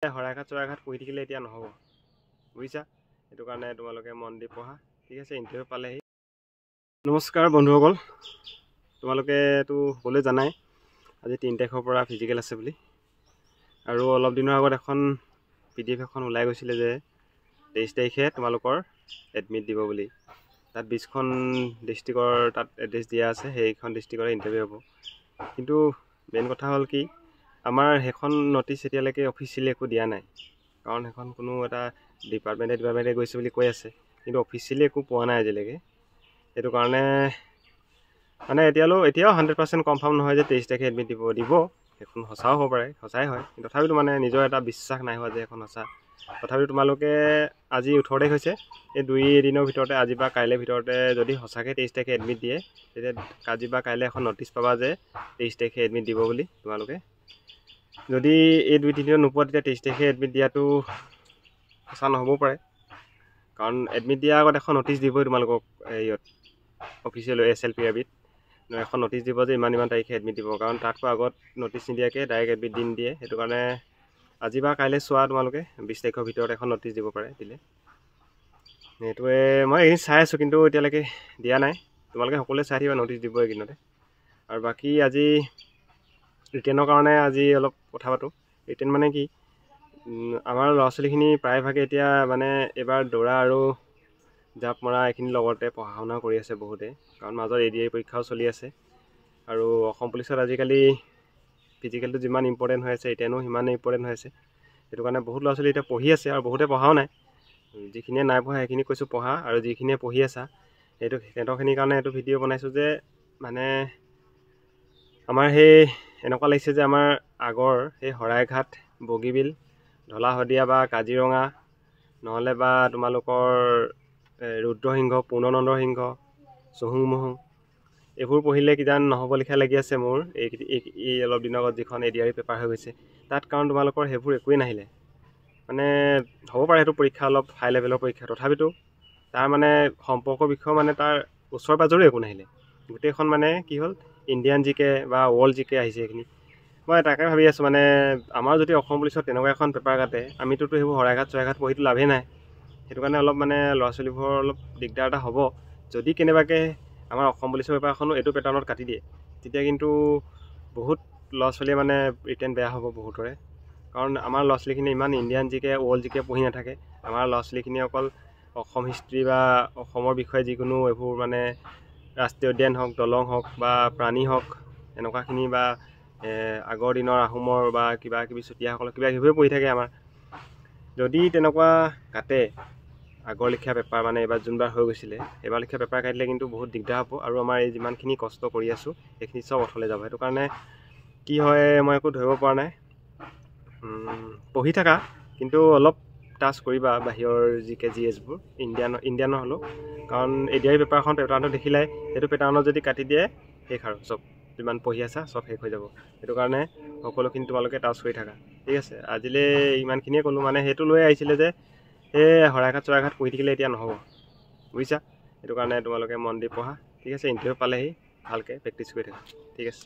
শৰাইঘাট চৰাইঘাট পঢ়ি থাকিলে এতিয়া নহ'ব বুজিছা। সেইটো কাৰণে তোমালোকে মন দি পঢ়া, ঠিক আছে। ইণ্টাৰভিউ পালেহি। নমস্কাৰ বন্ধুসকল, তোমালোকেতো সকলোৱে জানাই আজি 3 তাৰিখৰ পৰা ফিজিকেল আছে বুলি। আৰু অলপ দিনৰ আগত এখন PDF এখন ওলাই গৈছিলে যে 23 তাৰিখে তোমালোকৰ এডমিট দিব বুলি। তাত 20খন ডিষ্ট্ৰিক্টৰ তাত এড্ৰেছ দিয়া আছে, সেইখন ডিষ্ট্ৰিক্টৰ ইণ্টাৰভিউ হ'ব। কিন্তু মেইন কথা হ'ল কি, আমাৰ সেইখন নটিচ এতিয়ালৈকে অফিচিয়েলি একো দিয়া নাই। কাৰণ সেইখন কোনো এটা ডিপাৰ্টমেণ্টে গৈছে বুলি কৈ আছে, কিন্তু অফিচিয়েলি একো পোৱা নাই আজিলৈকে। সেইটো কাৰণে মানে এতিয়াও 100% কনফাৰ্ম নহয় যে 23 তাৰিখে এডমিট দিব। সেইখন সঁচাও হ'ব পাৰে, সঁচাই হয়, কিন্তু তথাপিতো মানে নিজৰ এটা বিশ্বাস নাই হোৱা যে এখন সঁচা। তথাপিতো তোমালোকে আজি 18 তাৰিখ হৈছে, এই 2 দিনৰ ভিতৰতে আজি বা কাইলৈৰ ভিতৰতে যদি সঁচাকৈ 23 তাৰিখে এডমিট দিয়ে, তেতিয়া আজি বা কাইলৈ এখন নটিচ পাবা যে 23 তাৰিখে এডমিট দিব বুলি। তোমালোকে যদি এই 2-3 দিনত নোপোৱা, তেতিয়া 23 তাৰিখে এডমিট দিয়াটো সঁচা নহ'বও পাৰে। কাৰণ এডমিট দিয়াৰ আগত এখন নটিচ দিবই তোমালোকক, হেৰিয়ত অফিচিয়েল SLPRBত এখন নটিচ দিব যে ইমান তাৰিখে এডমিট দিব। কাৰণ তাতকৈ আগত নটিচ নিদিয়াকৈ ডাইৰেক্ট এডমিট দি নিদিয়ে। সেইটো কাৰণে আজি বা কাইলৈ চোৱা, তোমালোকে 20 তাৰিখৰ ভিতৰত এখন নটিচ দিব পাৰে দিলে। সেইটোৱে মই এইখিনি চাই আছোঁ, কিন্তু এতিয়ালৈকে দিয়া নাই। তোমালোকে সকলোৱে চাই থাকিবা, নটিচ দিব এইকেইদিনতে। আৰু বাকী আজি ৰিটেনৰ কাৰণে আজি অলপ কথা পাতোঁ। ৰিটেন মানে কি, আমাৰ ল'ৰা ছোৱালীখিনি প্ৰায়ভাগে এতিয়া মানে এইবাৰ দৌৰা আৰু জাঁপ মৰা এইখিনিৰ লগতে পঢ়া শুনা কৰি আছে বহুতে। কাৰণ মাজত ADI পৰীক্ষাও চলি আছে। আৰু অসম পুলিচত আজিকালি ফিজিকেলটো যিমান ইম্পৰ্টেণ্ট হৈ আছে, ৰিটেনো সিমানেই ইম্পৰ্টেণ্ট হৈ আছে। সেইটো কাৰণে বহুত ল'ৰা ছোৱালী এতিয়া পঢ়ি আছে, আৰু বহুতে পঢ়াও নাই। যিখিনিয়ে নাই পঢ়া সেইখিনি কৈছোঁ পঢ়া, আৰু যিখিনিয়ে পঢ়ি আছা সেইটো সিহঁতৰখিনিৰ কাৰণে এইটো ভিডিঅ' বনাইছোঁ যে মানে আমাৰ সেই এনেকুৱা লাগিছে যে আমাৰ আগৰ সেই শৰাইঘাট, বগীবিল, ঢলা শদিয়া বা কাজিৰঙা, নহ'লে বা তোমালোকৰ ৰুদ্ৰসিংহ, পূৰ্ণনন্দ সিংহ, চহুং মহুং, এইবোৰ পঢ়িলে কিজান নহ'ব লিখা লাগি আছে মোৰ। এই অলপ দিনৰ আগত যিখন ADI পেপাৰ হৈ গৈছে তাত। কাৰণ তোমালোকৰ সেইবোৰ একোৱেই নাহিলে। মানে হ'ব পাৰে সেইটো পৰীক্ষা অলপ হাই লেভেলৰ পৰীক্ষা, তথাপিতো তাৰ মানে সম্পৰ্কৰ বিষয়ে মানে তাৰ ওচৰ পাজৰো একো নাহিলে। গোটেইখন মানে কি হ'ল, ইণ্ডিয়ান জিকে বা ৱৰ্ল্ড জিকে আহিছে সেইখিনি। মই তাকে ভাবি আছোঁ, মানে আমাৰ যদি অসম পুলিচত তেনেকুৱা এখন পেপাৰ কাটে, আমিতোতো সেইবোৰ শৰাইঘাট চৰাইঘাট পঢ়িতো লাভেই নাই। সেইটো কাৰণে অলপ মানে ল'ৰা ছোৱালীবোৰৰ অলপ দিগদাৰ এটা হ'ব। যদি কেনেবাকৈ আমাৰ অসম পুলিচৰ পেপাৰখনো এইটো পেটাৰ্ণত কাটি দিয়ে, তেতিয়া কিন্তু বহুত ল'ৰা ছোৱালীয়ে মানে ৰিটেন বেয়া হ'ব বহুতৰে। কাৰণ আমাৰ ল'ৰা ছোৱালীখিনি ইমান ইণ্ডিয়ান জিকে ৱৰ্ল্ড জিকে পঢ়ি নাথাকে। আমাৰ ল'ৰা ছোৱালীখিনি অকল অসম হিষ্ট্ৰী বা অসমৰ বিষয়ে যিকোনো এইবোৰ মানে ৰাষ্ট্ৰীয় উদ্যান হওক, দলং হওক বা প্ৰাণী হওক, এনেকুৱাখিনি বা আগৰ দিনৰ আহোমৰ বা কিবা কিবি চুতীয়াসকলক কিবা কিবিয়ে পঢ়ি থাকে আমাৰ। যদি তেনেকুৱা কাটে আগৰ লিখীয়া পেপাৰ, মানে এইবাৰ যোনবাৰ হৈ গৈছিলে, এইবাৰ লিখীয়া পেপাৰ কাটিলে কিন্তু বহুত দিগদাৰ হ'ব। আৰু আমাৰ এই যিমানখিনি কষ্ট কৰি আছোঁ সেইখিনি চব অথলে যাব। সেইটো কাৰণে কি হয় মই একো ধৰিব পৰা নাই। পঢ়ি থাকা, কিন্তু অলপ টাচ কৰিবা বাহিৰৰ GSবোৰ, ইণ্ডিয়ানৰ হ'লেও। কাৰণ ADI পেপাৰটো দেখিলাই, সেইটো পেটাৰ্ণত যদি কাটি দিয়ে শেষ আৰু চব। যিমান পঢ়ি আছা চব শেষ হৈ যাব। সেইটো কাৰণে সকলোখিনি তোমালোকে টাচ কৰি থাকা, ঠিক আছে। আজিলৈ ইমানখিনিয়ে ক'লোঁ। মানে সেইটো লৈ আহিছিলে যে এই শৰাইঘাট চৰাইঘাট পঢ়ি থাকিলে এতিয়া নহ'ব বুজিছা। সেইটো কাৰণে তোমালোকে মন দি পঢ়া, ঠিক আছে। ইণ্টাৰভিউ পালেহি, ভালকৈ প্ৰেক্টিচ কৰি থাকা, ঠিক আছে।